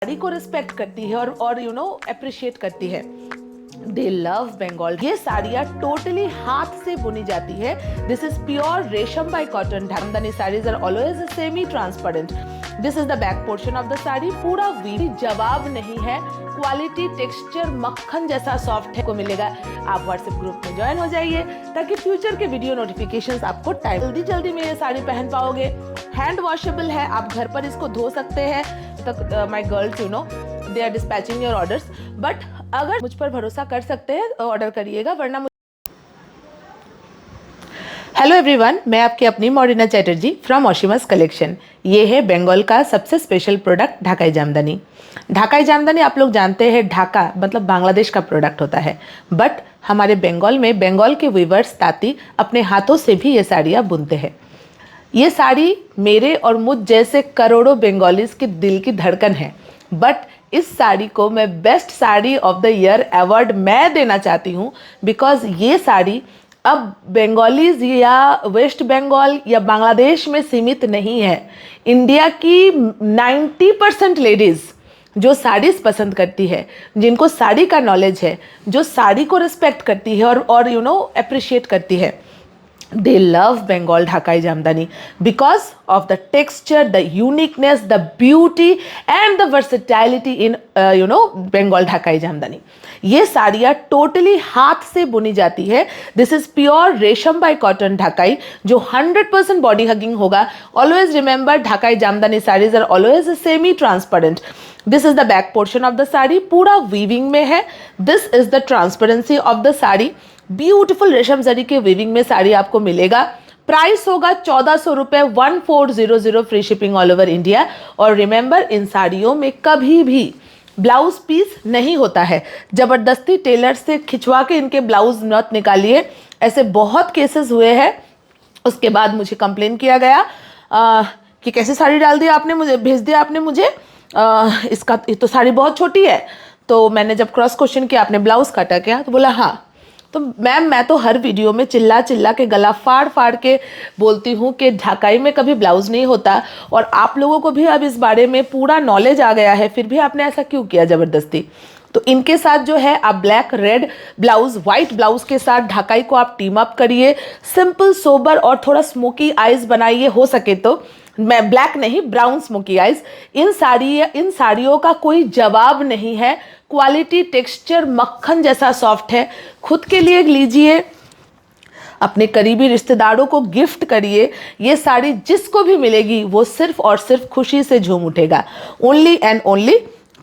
साड़ी को रिस्पेक्ट करती है और अप्रिशिएट करती है। They love Bengal. ये साड़ियाँ टोटली हाथ से बुनी जाती है। दिस इज प्योर रेशम by cotton. Jamdani saris are always semi transparent. This is the back portion of the sari. पूरा वीवी जवाब नहीं है, क्वालिटी टेक्सचर मक्खन जैसा सॉफ्ट है को मिलेगा। आप व्हाट्सएप ग्रुप में ज्वाइन हो जाइए ताकि फ्यूचर के वीडियो नोटिफिकेशंस आपको जल्दी जल्दी में ये साड़ी पहन पाओगे। हैंड वॉशेबल है, आप घर पर इसको धो सकते हैं। तक my girls they are dispatching your orders, but अगर मुझ पर भरोसा कर सकते हैं ऑर्डर करिएगा, वरना हेलो एवरीवन, मैं आपकी अपनी मॉरिना चैटर्जी फ्रॉम ऑशिमस कलेक्शन। ये है बंगाल का सबसे स्पेशल प्रोडक्ट ढाकाई जामदानी। ढाकाई जामदानी आप लोग जानते हैं, ढाका मतलब बांग्लादेश का प्रोडक्ट होता है, बट हमारे बंगाल में बंगाल के वीवर्स ताती अपने हाथों से भी ये साड़ियाँ बुनते हैं। ये साड़ी मेरे और मुझ जैसे करोड़ों बंगालीज के दिल की धड़कन है, बट इस साड़ी को मैं best sari of the year award मैं देना चाहती हूँ, बिकॉज ये साड़ी अब बंगालीज या वेस्ट बंगाल या बांग्लादेश में सीमित नहीं है। इंडिया की 90% लेडीज़ जो साड़ीज़ पसंद करती है, जिनको साड़ी का नॉलेज है, जो साड़ी को रिस्पेक्ट करती है और अप्रिशिएट करती है, they love Bengal Dhakai Jamdani because of the texture, the uniqueness, the beauty and the versatility in Bengal Dhakai Jamdani. ये साड़ियाँ टोटली हाथ से बुनी जाती है। दिस इज प्योर रेशम बाय कॉटन ढाकाई, जो 100% बॉडी हगिंग होगा। Always remember, Dhakai Jamdani saris are always semi transparent. This is the back portion of the sari, पूरा वीविंग में है। This is the transparency of the sari. Beautiful रेशम जरी के वीविंग में साड़ी आपको मिलेगा। प्राइस होगा 1400 रुपये, 1400, free shipping all over India. और रिमेंबर, इन साड़ियों में कभी भी ब्लाउज पीस नहीं होता है। ज़बरदस्ती टेलर से खिंचवा के इनके ब्लाउज मत निकालिए, ऐसे बहुत केसेस हुए हैं। उसके बाद मुझे कंप्लेन किया गया कि कैसे साड़ी डाल दिया आपने, मुझे भेज दिया आपने मुझे, इसका तो साड़ी बहुत छोटी है। तो मैंने जब क्रॉस क्वेश्चन किया, आपने ब्लाउज काटा क्या, तो बोला हाँ। तो मैम, मैं तो हर वीडियो में चिल्ला चिल्ला के गला फाड़ फाड़ के बोलती हूँ कि ढाकाई में कभी ब्लाउज नहीं होता, और आप लोगों को भी अब इस बारे में पूरा नॉलेज आ गया है, फिर भी आपने ऐसा क्यों किया ज़बरदस्ती। तो इनके साथ जो है, आप black red blouse, white blouse के साथ ढाकाई को आप टीम अप करिए। सिंपल सोबर और थोड़ा स्मोकी आइज बनाइए, हो सके तो। मैं ब्लैक नहीं, ब्राउन स्मोकी आइज। इन साड़ियों का कोई जवाब नहीं है, क्वालिटी टेक्सचर मक्खन जैसा सॉफ्ट है। खुद के लिए लीजिए, अपने करीबी रिश्तेदारों को गिफ्ट करिए। ये साड़ी जिसको भी मिलेगी वो सिर्फ और सिर्फ खुशी से झूम उठेगा। Only and only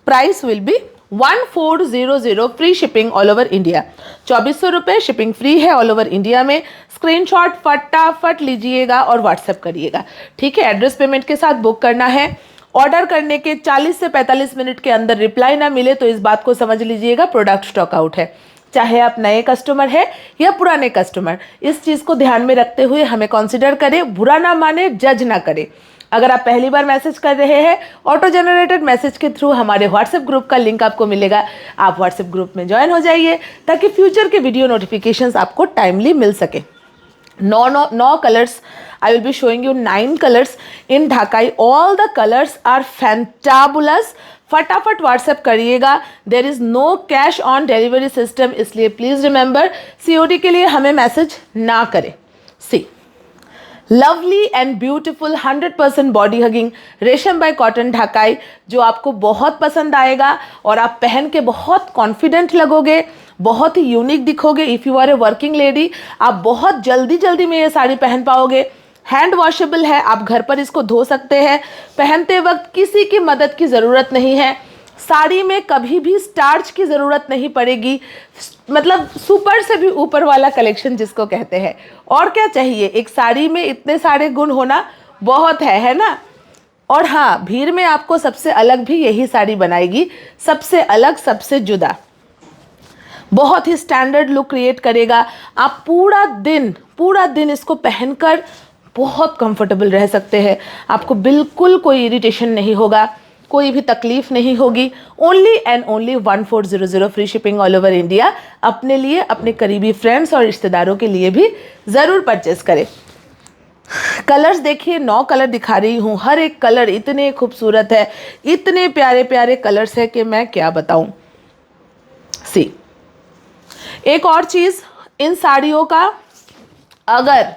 price will be 1400, free shipping all over India. 2400 रुपये शिपिंग फ्री है ऑल ओवर इंडिया में। स्क्रीनशॉट फटाफट लीजिएगा और व्हाट्सएप करिएगा, ठीक है। एड्रेस पेमेंट के साथ बुक करना है। ऑर्डर करने के 40 से 45 मिनट के अंदर रिप्लाई ना मिले तो इस बात को समझ लीजिएगा प्रोडक्ट स्टॉक आउट है। चाहे आप नए कस्टमर है या पुराने कस्टमर, इस चीज़ को ध्यान में रखते हुए हमें कंसिडर करें, बुरा ना माने, जज ना करें। अगर आप पहली बार मैसेज कर रहे हैं, ऑटो जनरेटेड मैसेज के थ्रू हमारे व्हाट्सएप ग्रुप का लिंक आपको मिलेगा। आप व्हाट्सएप ग्रुप में ज्वाइन हो जाइए ताकि फ्यूचर के वीडियो नोटिफिकेशंस आपको टाइमली मिल सके। 9 colours, I will be showing you 9 colors in Dhakai. All the colors are fantabulous. फटाफट व्हाट्सएप करिएगा। There is no cash on delivery system, इसलिए प्लीज़ रिमेंबर, COD के लिए हमें मैसेज ना करें। See lovely and beautiful 100% body hugging resham by cotton Dhakai, जो आपको बहुत पसंद आएगा और आप पहन के बहुत कॉन्फिडेंट लगोगे, बहुत ही यूनिक दिखोगे। If you are a working lady, आप बहुत जल्दी में ये साड़ी पहन पाओगे। हैंड वॉशेबल है, आप घर पर इसको धो सकते हैं। पहनते वक्त किसी की मदद की ज़रूरत नहीं है। साड़ी में कभी भी स्टार्च की ज़रूरत नहीं पड़ेगी, मतलब सुपर से भी ऊपर वाला कलेक्शन जिसको कहते हैं। और क्या चाहिए, एक साड़ी में इतने सारे गुण होना बहुत है ना। और हाँ, भीड़ में आपको सबसे अलग भी यही साड़ी बनाएगी, सबसे अलग, सबसे जुदा, बहुत ही स्टैंडर्ड लुक क्रिएट करेगा। आप पूरा दिन इसको पहनकर बहुत कंफर्टेबल रह सकते हैं। आपको बिल्कुल कोई इरिटेशन नहीं होगा, कोई भी तकलीफ नहीं होगी। Only and only 1400, free shipping all over India. अपने लिए, अपने करीबी फ्रेंड्स और रिश्तेदारों के लिए भी ज़रूर परचेस करें। कलर्स देखिए, 9 कलर दिखा रही हूँ, हर एक कलर इतने खूबसूरत है, इतने प्यारे प्यारे कलर्स है कि मैं क्या बताऊँ। सी, एक और चीज़, इन साड़ियों का अगर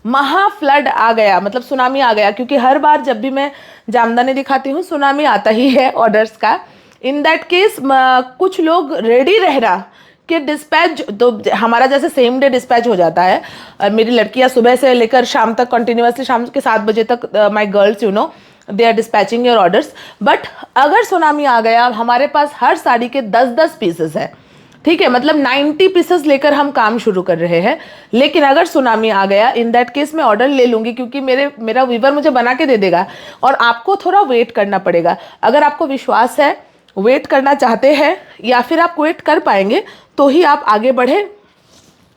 महा फ्लड आ गया, मतलब सुनामी आ गया, क्योंकि हर बार जब भी मैं जामदानी दिखाती हूँ सुनामी आता ही है ऑर्डर्स का। इन दैट केस कुछ लोग रेडी रहना कि डिस्पैच, तो हमारा जैसे सेम डे डिस्पैच हो जाता है, मेरी लड़कियां सुबह से लेकर शाम तक कंटिन्यूसली, शाम के 7 बजे तक, my girls they are dispatching your orders. But अगर सुनामी आ गया, हमारे पास हर साड़ी के 10-10 पीसेस है, ठीक है, मतलब 90 पीसेस लेकर हम काम शुरू कर रहे हैं। लेकिन अगर सुनामी आ गया, इन दैट केस मैं ऑर्डर ले लूँगी, क्योंकि मेरा वीवर मुझे बना के दे देगा और आपको थोड़ा वेट करना पड़ेगा। अगर आपको विश्वास है, वेट करना चाहते हैं, या फिर आप वेट कर पाएंगे, तो ही आप आगे बढ़े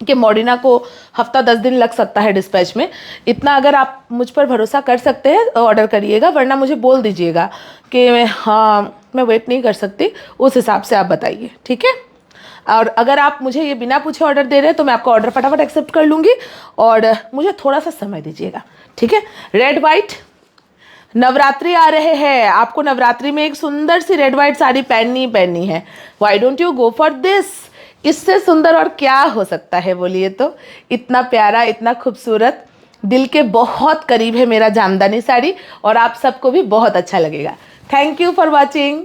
कि मॉडिना को हफ्ता 10 दिन लग सकता है डिस्पैच में। इतना अगर आप मुझ पर भरोसा कर सकते हैं ऑर्डर करिएगा, वरना मुझे बोल दीजिएगा कि हाँ मैं वेट नहीं कर सकती, उस हिसाब से आप बताइए, ठीक है। और अगर आप मुझे ये बिना पूछे ऑर्डर दे रहे हैं तो मैं आपका ऑर्डर फटाफट एक्सेप्ट कर लूँगी, और मुझे थोड़ा सा समय दीजिएगा, ठीक है। रेड वाइट, नवरात्रि आ रहे हैं, आपको नवरात्रि में एक सुंदर सी रेड वाइट साड़ी पहननी है। Why don't you go for this. इससे सुंदर और क्या हो सकता है बोलिए तो। इतना प्यारा, इतना खूबसूरत, दिल के बहुत करीब है मेरा जामदानी साड़ी, और आप सबको भी बहुत अच्छा लगेगा। Thank you for watching.